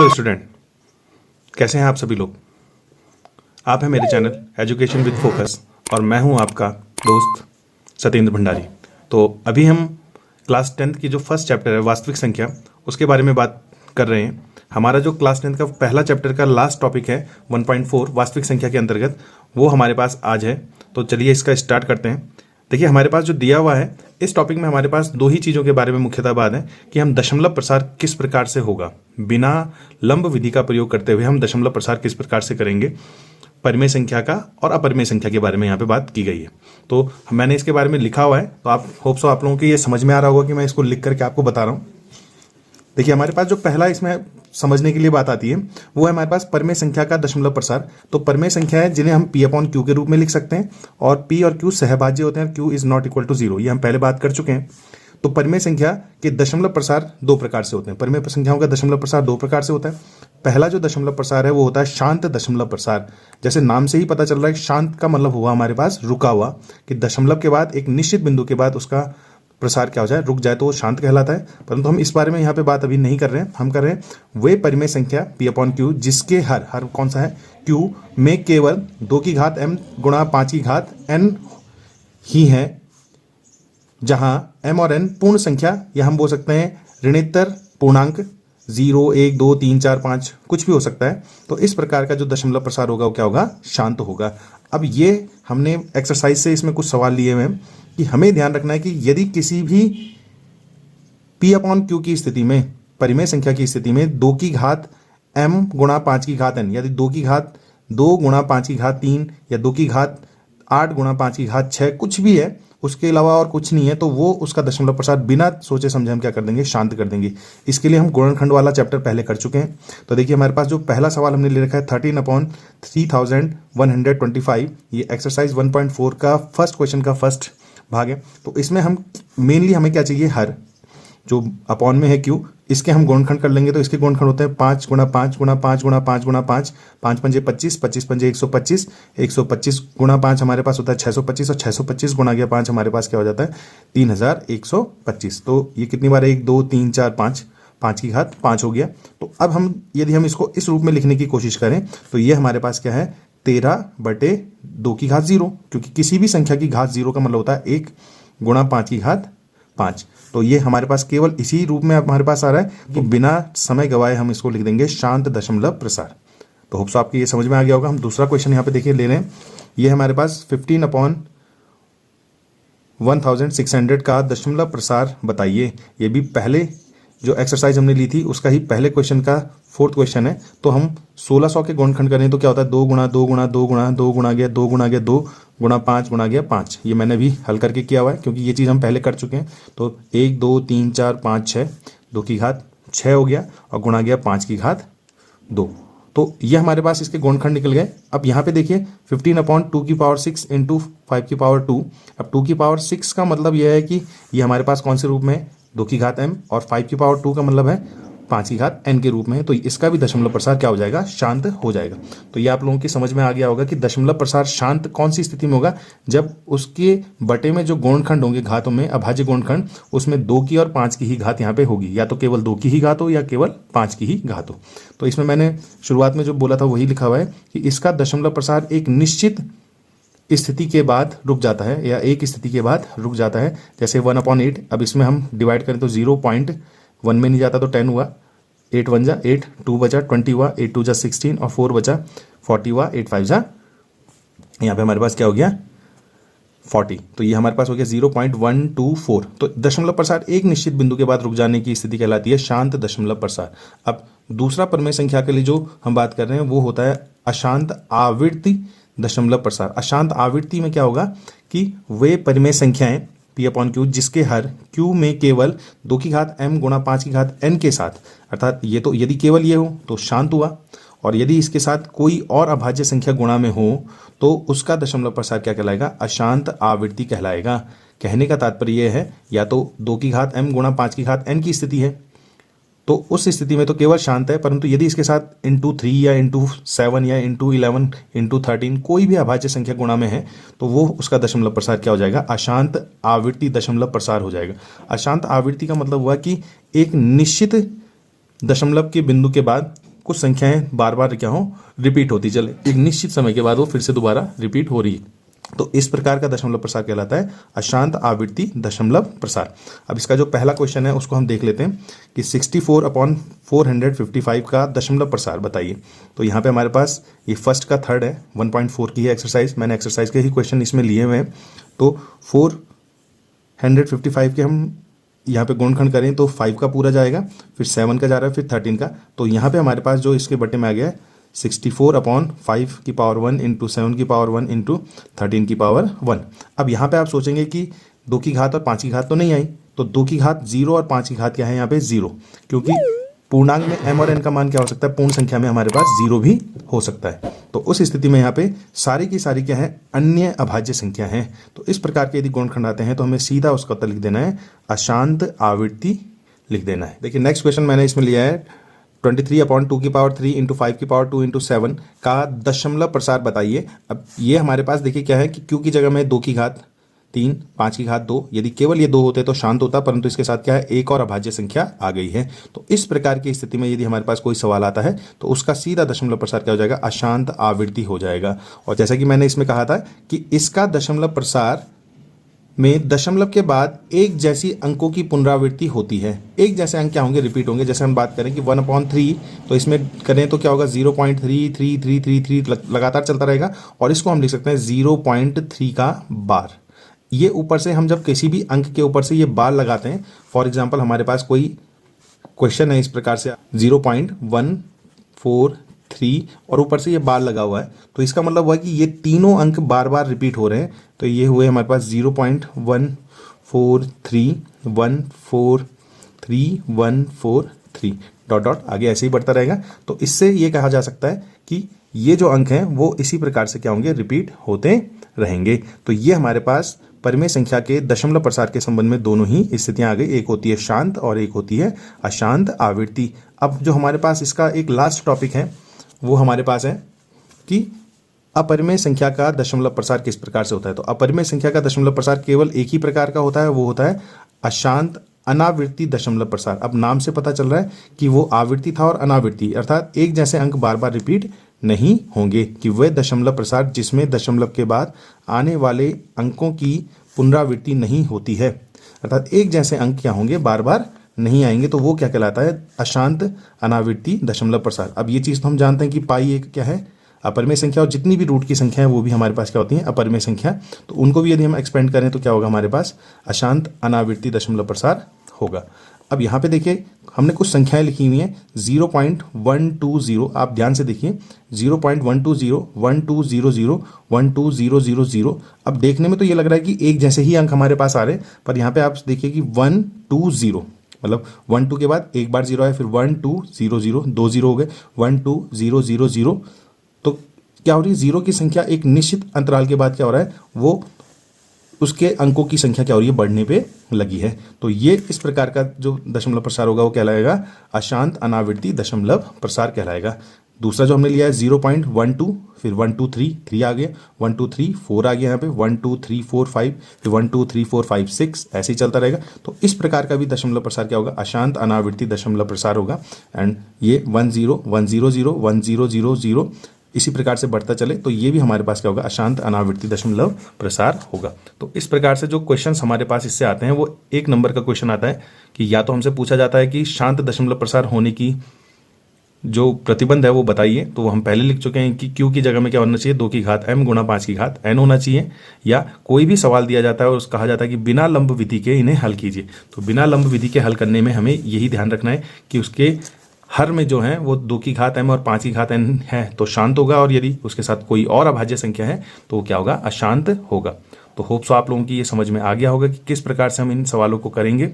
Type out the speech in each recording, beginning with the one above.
Hello student, कैसे हैं आप सभी लोग। आप हैं मेरे चैनल एजुकेशन विद फोकस और मैं हूं आपका दोस्त सत्येंद्र भंडारी। तो अभी हम क्लास 10th की जो फर्स्ट चैप्टर है वास्तविक संख्या, उसके बारे में बात कर रहे हैं। हमारा जो क्लास 10th का पहला चैप्टर का लास्ट टॉपिक है 1.4 वास्तविक संख्या के अंतर्गत, वो हमारे पास आज है। तो चलिए इसका स्टार्ट करते हैं। देखिए हमारे पास जो दिया हुआ है इस टॉपिक में हमारे पास दो ही चीज़ों के बारे में मुख्यतः बात है कि हम दशमलव प्रसार किस प्रकार से होगा, बिना लंब विधि का प्रयोग करते हुए हम दशमलव प्रसार किस प्रकार से करेंगे, परिमेय संख्या का और अपरिमेय संख्या के बारे में यहाँ पे बात की गई है। तो मैंने इसके बारे में लिखा हुआ है, तो आप होप्स आप लोगों को ये समझ में आ रहा होगा कि मैं इसको लिख करके आपको बता रहा हूँ। देखिए हमारे पास जो पहला इसमें समझने के लिए बात आती है वो है हमारे पास परिमेय संख्या का दशमलव प्रसार। तो परिमेय संख्या है जिन्हें हम P/Q के रूप में लिख सकते हैं और P और Q सहभाज्य होते हैं, Q is not equal to 0, ये हम पहले बात कर चुके हैं। तो परिमेय संख्या के दशमलव प्रसार दो प्रकार से होते हैं। परिमेय संख्याओं का दशमलव प्रसार दो प्रकार से होता है। पहला जो दशमलव प्रसार है वो होता है शांत दशमलव प्रसार। जैसे नाम से ही पता चल रहा है, शांत का मतलब हुआ हमारे पास रुका हुआ, कि दशमलव के बाद एक निश्चित बिंदु के बाद उसका प्रसार क्या हो जाए, रुक जाए, तो वो शांत कहलाता है। परंतु हम इस बारे में यहाँ पे बात अभी नहीं कर रहे हैं। हम कर रहे हैं वे परिमेय संख्या P/Q जिसके हर कौन सा है, Q में केवल 2 की घात m गुणा 5 की घात n ही है, जहां m और n पूर्ण संख्या या हम बोल सकते हैं ऋणोत्तर पूर्णांक 0, 1, 2, 3, 4, 5 कुछ भी हो सकता है। तो इस प्रकार का जो दशमलव प्रसार होगा वो क्या होगा, शांत होगा। अब ये हमने एक्सरसाइज से इसमें कुछ सवाल लिए हुए हैं कि हमें ध्यान रखना है कि यदि किसी भी P/Q की स्थिति में, परिमेय संख्या की स्थिति में 2 की घात m गुणा 5 की घात n, यदि 2 की घात 2 गुणा 5 की घात 3 या 2 की घात 8 गुणा 5 की घात 6 कुछ भी है, उसके अलावा और कुछ नहीं है, तो वो उसका दशमलव प्रसार बिना सोचे समझे हम क्या कर देंगे, शांत कर देंगे। इसके लिए हम गुणनखंड वाला चैप्टर पहले कर चुके हैं। तो देखिए हमारे पास जो पहला सवाल हमने ले रखा है 13/3125, ये एक्सरसाइज 1.4 का फर्स्ट क्वेश्चन का फर्स्ट भाग है। तो इसमें हम मेनली हमें क्या चाहिए, हर जो अपॉन में है Q, इसके हम गुणनखंड कर लेंगे। तो इसके गुणनखंड होते हैं 5 गुणा 5 गुणा 5 गुणा 5 गुणा 5, 5 पंजे 25, 25 पंजे 125, 125 गुणा 5 हमारे पास होता है 625 और 625 गुणा गया 5 हमारे पास क्या हो जाता है 3125। तो ये कितनी बार, 1, 2, 3, 4, 5, 5 की घात 5 हो गया। तो अब हम यदि हम इसको इस रूप में लिखने की कोशिश करें तो ये हमारे पास क्या है 13/2 की घात 0, क्योंकि किसी भी संख्या की घात 0 का मतलब होता है 1 गुणा 5 की घात 5। तो ये हमारे पास केवल इसी रूप में हमारे पास आ रहा है, तो बिना समय गवाए हम इसको लिख देंगे शांत दशमलव प्रसार। तो होप्स आपको ये समझ में आ गया होगा। हम दूसरा क्वेश्चन यहाँ पे देखिए ले रहे हैं। ये हमारे पास 15/1600 का दशमलव प्रसार बताइए। ये भी पहले जो एक्सरसाइज हमने ली थी उसका ही पहले क्वेश्चन का फोर्थ क्वेश्चन है। तो हम 1600 के गुणनखंड करें तो क्या होता है 2 गुणा 2 गुणा 2 गुणा 2 गुणा गया 2 गुणा गया 2 गुणा 5 गुणा गया 5। ये मैंने भी हल करके किया हुआ है क्योंकि ये चीज़ हम पहले कर चुके हैं। तो 1, 2, 3, 4, 5, 6, 2 की घात 6 हो गया और गुणा गया 5 की घात 2। तो ये हमारे पास इसके गुणनखंड निकल गए। अब यहाँ पे देखिए 15/2 इंटू 5/2। अब 2 का मतलब यह है कि ये हमारे पास कौन से रूप में है, 2 की घात m, और 5/2 का मतलब है 5 की घात n के रूप में है। तो इसका भी दशमलव प्रसार क्या हो जाएगा, शांत हो जाएगा। तो ये आप लोगों की समझ में आ गया होगा कि दशमलव प्रसार शांत कौन सी स्थिति में होगा, जब उसके बटे में जो गुणनखंड होंगे घातों में, अभाज्य गुणनखंड, उसमें 2 की और 5 की ही घात यहाँ पे होगी, या तो केवल 2 की ही घात हो या केवल 5 की ही घात हो। तो इसमें मैंने शुरुआत में जो बोला था वही लिखा हुआ है कि इसका दशमलव प्रसार एक निश्चित स्थिति के बाद रुक जाता है, या एक स्थिति के बाद रुक जाता है। जैसे 1/8। अब इसमें हम डिवाइड करें तो 0.1 में नहीं जाता तो 10 हुआ, 8 1 जा 8, 2 बचा 20 हुआ, 8 2 जा 16 और 4 बचा 40 हुआ, 8 5 जा, यहाँ पे हमारे पास क्या हो गया 40। तो ये हमारे पास हो गया 0.124। तो दशमलव प्रसार एक निश्चित बिंदु के बाद रुक जाने की स्थिति कहलाती है शांत दशमलव प्रसार। अब दूसरा परिमेय संख्या के लिए जो हम बात कर रहे हैं वो होता है अशांत आवृत्ति दशमलव प्रसार। अशांत आवृत्ति में क्या होगा कि वे परिमेय संख्याएं P/Q जिसके हर Q में केवल 2 की घात m गुणा 5 की घात n के साथ, अर्थात ये तो यदि केवल ये हो तो शांत हुआ, और यदि इसके साथ कोई और अभाज्य संख्या गुणा में हो तो उसका दशमलव प्रसार क्या कहलाएगा, अशांत आवृत्ति कहलाएगा। कहने का तात्पर्य यह है या तो 2 की घात m गुणा 5 की घात n की स्थिति है तो उस स्थिति में तो केवल शांत है, परंतु यदि इसके साथ इंटू 3 या इंटू 7 या इंटू 11 इंटू 13 कोई भी अभाज्य संख्या गुणा में है तो वो उसका दशमलव प्रसार क्या हो जाएगा, अशांत आवृत्ति दशमलव प्रसार हो जाएगा। अशांत आवृत्ति का मतलब हुआ कि एक निश्चित दशमलव के बिंदु के बाद कुछ संख्याएं बार बार क्या हो रिपीट होती चले, एक निश्चित समय के बाद वो फिर से दोबारा रिपीट हो रही है, तो इस प्रकार का दशमलव प्रसार कहलाता है अशांत आवृत्ति दशमलव प्रसार। अब इसका जो पहला क्वेश्चन है उसको हम देख लेते हैं कि 64/455 का दशमलव प्रसार बताइए। तो यहाँ पे हमारे पास ये फर्स्ट का थर्ड है, 1.4 की है एक्सरसाइज, मैंने एक्सरसाइज के ही क्वेश्चन इसमें लिए हुए हैं। तो 455 के हम यहाँ पे गुणनखंड करें तो 5 का पूरा जाएगा, फिर 7 का जा रहा है, फिर 13 का। तो यहाँ पे हमारे पास जो इसके बटे में आ गया है 64/5 की पावर 1 इंटू 7 की पावर 1 इंटू 13 की पावर 1। अब यहाँ पे आप सोचेंगे कि 2 की घात और 5 की घात तो नहीं आई, तो 2 की घात 0 और 5 की घात क्या है यहाँ पे 0, क्योंकि पूर्णांक में m और n का मान क्या हो सकता है, पूर्ण संख्या में हमारे पास 0 भी हो सकता है। तो उस स्थिति में यहाँ पे सारी की सारी क्या है, अन्य अभाज्य संख्या है। तो इस प्रकार के यदि गुणनखंड आते हैं तो हमें सीधा उसका उत्तर लिख देना है अशांत आवृत्ति लिख देना है। देखिए नेक्स्ट क्वेश्चन मैंने इसमें लिया है 23/2 की पावर 3 इंटू 5 की पावर 2 इंटू 7 का दशमलव प्रसार बताइए। अब ये हमारे पास देखिए क्या है कि क्यू की जगह में 2 की घात 3, 5 की घात 2, यदि केवल ये 2 होते तो शांत होता, परंतु इसके साथ क्या है, एक और अभाज्य संख्या आ गई है। तो इस प्रकार की स्थिति में यदि हमारे पास कोई सवाल आता है तो उसका सीधा दशमलव प्रसार क्या हो जाएगा, अशांत आवृत्ति हो जाएगा। और जैसा कि मैंने इसमें कहा था कि इसका दशमलव प्रसार में दशमलव के बाद एक जैसी अंकों की पुनरावृत्ति होती है। एक जैसे अंक क्या होंगे, रिपीट होंगे। जैसे हम बात करें कि 1/3 तो इसमें करें तो क्या होगा 0.3333 लगातार चलता रहेगा, और इसको हम लिख सकते हैं 0.3 का बार। ये ऊपर से हम जब किसी भी अंक के ऊपर से ये बार लगाते हैं, फॉर एग्जाम्पल हमारे पास कोई क्वेश्चन है इस प्रकार से 0.143 और ऊपर से ये बार लगा हुआ है, तो इसका मतलब हुआ कि ये तीनों अंक बार बार रिपीट हो रहे हैं। तो ये हुए हमारे पास 0.143143143 डॉट डॉट आगे ऐसे ही बढ़ता रहेगा। तो इससे ये कहा जा सकता है कि ये जो अंक हैं वो इसी प्रकार से क्या होंगे, रिपीट होते रहेंगे। तो ये हमारे पास परिमेय संख्या के दशमलव प्रसार के संबंध में दोनों ही स्थितियां आ गई, एक होती है शांत और एक होती है अशांत आवृत्ति। अब जो हमारे पास इसका एक लास्ट टॉपिक है वो हमारे पास है कि अपरिमेय संख्या का दशमलव प्रसार किस प्रकार से होता है। तो अपरिमेय संख्या का दशमलव प्रसार केवल एक ही प्रकार का होता है, वो होता है अशांत अनावृत्ति दशमलव प्रसार। अब नाम से पता चल रहा है कि वो आवृत्ति था और अनावृत्ति, अर्थात एक जैसे अंक बार बार रिपीट नहीं होंगे, कि वह दशमलव प्रसार जिसमें दशमलव के बाद आने वाले अंकों की पुनरावृत्ति नहीं होती है, अर्थात एक जैसे अंक क्या होंगे, बार बार नहीं आएंगे, तो वो क्या कहलाता है, अशांत अनावृत्ति दशमलव प्रसार। अब ये चीज़ तो हम जानते हैं कि पाई एक क्या है, अपरिमेय संख्या, और जितनी भी रूट की संख्या है वो भी हमारे पास क्या होती है, अपरिमेय संख्या। तो उनको भी यदि हम एक्सपेंड करें तो क्या होगा, हमारे पास अशांत अनावृत्ति दशमलव प्रसार होगा। अब यहाँ पे देखिए हमने कुछ संख्याएं लिखी हुई हैं 0.120, आप ध्यान से देखिए 0.120, 1200, 12000। अब देखने में तो ये लग रहा है कि एक जैसे ही अंक हमारे पास आ रहे हैं, पर यहाँ पे आप देखिए कि 120 मतलब 12 के बाद एक बार 0 है, फिर 1200, 2 0 हो गए, 12000। तो क्या हो रही है, जीरो की संख्या एक निश्चित अंतराल के बाद क्या हो रहा है, वो उसके अंकों की संख्या क्या हो रही है, बढ़ने पे लगी है। तो ये इस प्रकार का जो दशमलव प्रसार होगा वो कहलाएगा अशांत अनावृत्ति दशमलव प्रसार कहलाएगा। दूसरा जो हमने लिया है 0.12, फिर 1 2 3 3 आ गया, 1 2 3 4 आ गया, यहाँ पे 1 2 3 4 5, फिर 1 2 3 4 5 6, ऐसे ही चलता रहेगा। तो इस प्रकार का भी दशमलव प्रसार क्या होगा, अशांत अनावृत्ति दशमलव प्रसार होगा। एंड ये 1 0 1 0 0 1 0 0 0 इसी प्रकार से बढ़ता चले, तो ये भी हमारे पास क्या होगा, अशांत अनावृत्ति दशमलव प्रसार होगा। तो इस प्रकार से जो क्वेश्चंस हमारे पास इससे आते हैं वो एक नंबर का क्वेश्चन आता है कि या तो हमसे पूछा जाता है कि शांत दशमलव प्रसार होने की जो प्रतिबंध है वो बताइए, तो वो हम पहले लिख चुके हैं कि क्यू की जगह में क्या होना चाहिए, 2 की घात m गुणा 5 की घात n होना चाहिए। या कोई भी सवाल दिया जाता है और कहा जाता है कि बिना लंब विधि के इन्हें हल कीजिए, तो बिना लंब विधि के हल करने में हमें यही ध्यान रखना है कि उसके हर में जो है वो 2 की घात m और 5 की घात n है तो शांत होगा, और यदि उसके साथ कोई और अभाज्य संख्या है तो वो क्या होगा, अशांत होगा। तो होप सो आप लोगों की ये समझ में आ गया होगा कि किस प्रकार से हम इन सवालों को करेंगे।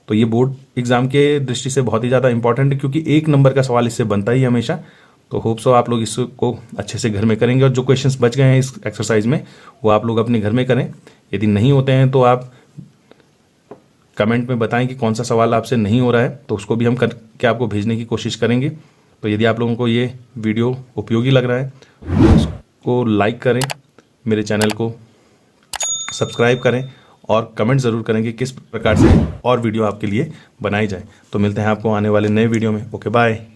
तो ये बोर्ड एग्जाम के दृष्टि से बहुत ही ज़्यादा इंपॉर्टेंट है, क्योंकि एक नंबर का सवाल इससे बनता ही हमेशा। तो होप सो आप लोग इसको अच्छे से घर में करेंगे, और जो क्वेश्चंस बच गए हैं इस एक्सरसाइज में वो आप लोग अपने घर में करें। यदि नहीं होते हैं तो आप कमेंट में बताएं कि कौन सा सवाल आपसे नहीं हो रहा है, तो उसको भी हम करके आपको भेजने की कोशिश करेंगे। तो यदि आप लोगों को ये वीडियो उपयोगी लग रहा है तो इसको लाइक करें, मेरे चैनल को सब्सक्राइब करें, और कमेंट ज़रूर करें कि किस प्रकार से और वीडियो आपके लिए बनाई जाए। तो मिलते हैं आपको आने वाले नए वीडियो में। Okay bye.